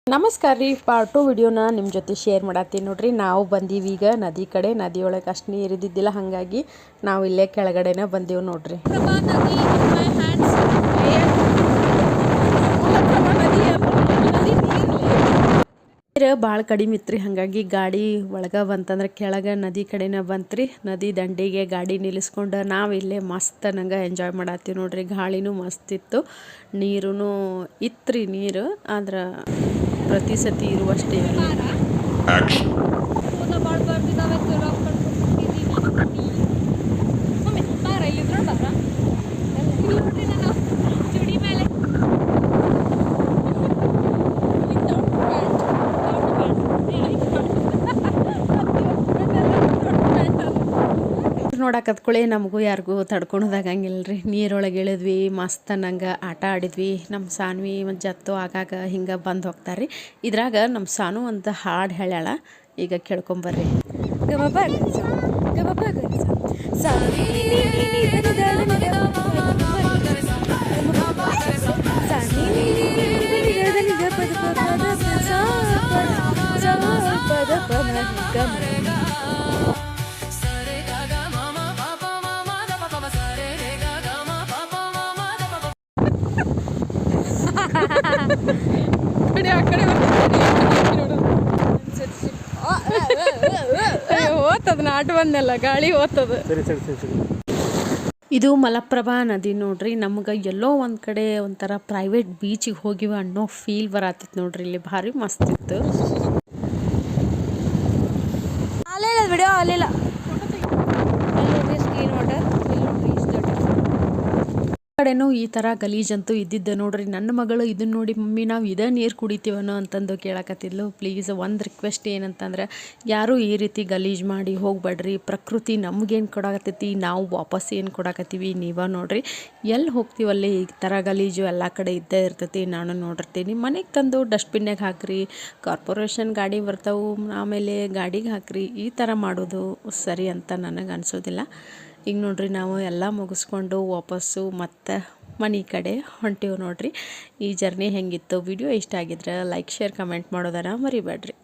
ನಮಸ್ಕಾರ ರೀ. ಪಾರ್ಟ್ 2 ವಿಡಿಯೋನ ನಿಮ್ಮ ಜೊತೆ ಶೇರ್ ಮಾಡತ್ತೀನಿ ನೋಡ್ರಿ. ನಾವು ಬಂದೀವಿ ಈಗ ನದಿ ಕಡೆ. ನದಿಯೊಳಗೆ ಅಷ್ಟು ನೀರು ಇದ್ದಿದ್ದಿಲ್ಲ, ಹಾಗಾಗಿ ನಾವು ಇಲ್ಲೇ ಕೆಳಗಡೆನೇ ಬಂದೀವಿ ನೋಡ್ರಿ. ನೀರು ಭಾಳ ಕಡಿಮೆ ಇತ್ತು ರೀ, ಹಾಗಾಗಿ ಗಾಡಿ ಒಳಗೆ ಬಂತಂದ್ರೆ ಕೆಳಗೆ ನದಿ ಕಡೆನೇ ಬಂತ್ರಿ. ನದಿ ದಂಡೆಗೆ ಗಾಡಿ ನಿಲ್ಲಿಸ್ಕೊಂಡು ನಾವು ಇಲ್ಲೇ ಮಸ್ತ್ ನಂಗೆ ಎಂಜಾಯ್ ಮಾಡತ್ತೀವಿ ನೋಡ್ರಿ. ಗಾಳಿನೂ ಮಸ್ತ್ ಇತ್ತು, ನೀರೂ ಇತ್ತು ನೀರು, ಆದ್ರೆ ಪ್ರತಿ ಸತಿ ಇರುವಷ್ಟೇ ನೋಡಕತ್ಕೊಳ್ಳಿ ನಮಗೂ ಯಾರಿಗೂ ತಡ್ಕೊಳೋದಾಗಂಗಿಲ್ಲ ರೀ. ನೀರೊಳಗೆ ಇಳಿದ್ವಿ, ಮಸ್ತ್ ನಂಗೆ ಆಟ ಆಡಿದ್ವಿ. ನಮ್ಮ ಸಾನ್ವಿ ಮತ್ತು ಜತ್ತು ಆಗಾಗ ಹಿಂಗೆ ಬಂದು ಹೋಗ್ತಾರೆ ರೀ. ಇದ್ರಾಗ ನಮ್ಮ ಸಾನು ಒಂದು ಹಾಡು ಹೇಳ್ಯಾಳ, ಈಗ ಕೇಳ್ಕೊಂಬರ್ರಿ. ಓದ್ತದ ನಾಟ ಬಂದಲ್ಲ, ಗಾಳಿ ಓದ್ತದ. ಇದು ಮಲಪ್ರಭಾ ನದಿ ನೋಡ್ರಿ. ನಮ್ಗೆ ಎಲ್ಲೋ ಒಂದು ಕಡೆ ಒಂಥರ ಪ್ರೈವೇಟ್ ಬೀಚಿಗೆ ಹೋಗಿವ ಅನ್ನೋ ಫೀಲ್ ಬರತ್ತಿತ್ತು ನೋಡ್ರಿ. ಇಲ್ಲಿ ಭಾರಿ ಮಸ್ತ್ ಇತ್ತು. ವಿಡಿಯೋ ಅಲ್ಲಿಲ್ಲ ಸ್ಕ್ರೀನ್ ವಾಟರ್ ಕಡೆನೂ ಈ ಥರ ಗಲೀಜಂತೂ ಇದ್ದಿದ್ದೆ ನೋಡ್ರಿ. ನನ್ನ ಮಗಳು ಇದನ್ನ ನೋಡಿ, ಮಮ್ಮಿ ನಾವು ಇದೇ ನೀರು ಕುಡಿತೀವನೋ ಅಂತಂದು ಕೇಳಕತ್ತಿದ್ಲು. ಪ್ಲೀಸ್ ಒಂದು ರಿಕ್ವೆಸ್ಟ್ ಏನಂತಂದ್ರೆ, ಯಾರೂ ಈ ರೀತಿ ಗಲೀಜು ಮಾಡಿ ಹೋಗ್ಬೇಡ್ರಿ. ಪ್ರಕೃತಿ ನಮಗೇನು ಕೊಡಾಕತ್ತೈತಿ, ನಾವು ವಾಪಸ್ ಏನು ಕೊಡಾಕತ್ತೀವಿ ನೀವೇ ನೋಡ್ರಿ. ಎಲ್ಲಿ ಹೋಗ್ತೀವಲ್ಲಿ ಈ ಥರ ಗಲೀಜು ಎಲ್ಲ ಕಡೆ ಇದ್ದೇ ಇರ್ತೈತಿ. ನಾನು ನೋಡಿರ್ತೀನಿ. ಮನೆಗೆ ತಂದು ಡಸ್ಟ್ಬಿನ್ನಾಗ ಹಾಕ್ರಿ, ಕಾರ್ಪೊರೇಷನ್ ಗಾಡಿ ಬರ್ತಾವೆ, ಆಮೇಲೆ ಗಾಡಿಗೆ ಹಾಕ್ರಿ. ಈ ಥರ ಮಾಡೋದು ಸರಿ ಅಂತ ನನಗೆ ಅನಿಸೋದಿಲ್ಲ. ಈಗ ನೋಡ್ರಿ, ನಾವು ಎಲ್ಲ ಮುಗಿಸ್ಕೊಂಡು ವಾಪಸ್ಸು ಮತ್ತು ಮನೆ ಕಡೆ ಹೊಂಟೀವಿ ನೋಡ್ರಿ. ಈ ಜರ್ನಿ ಹೆಂಗಿತ್ತು, ವಿಡಿಯೋ ಇಷ್ಟ ಆಗಿದ್ರೆ ಲೈಕ್, ಶೇರ್, ಕಮೆಂಟ್ ಮಾಡೋದನ್ನು ಮರಿಬೇಡ್ರಿ.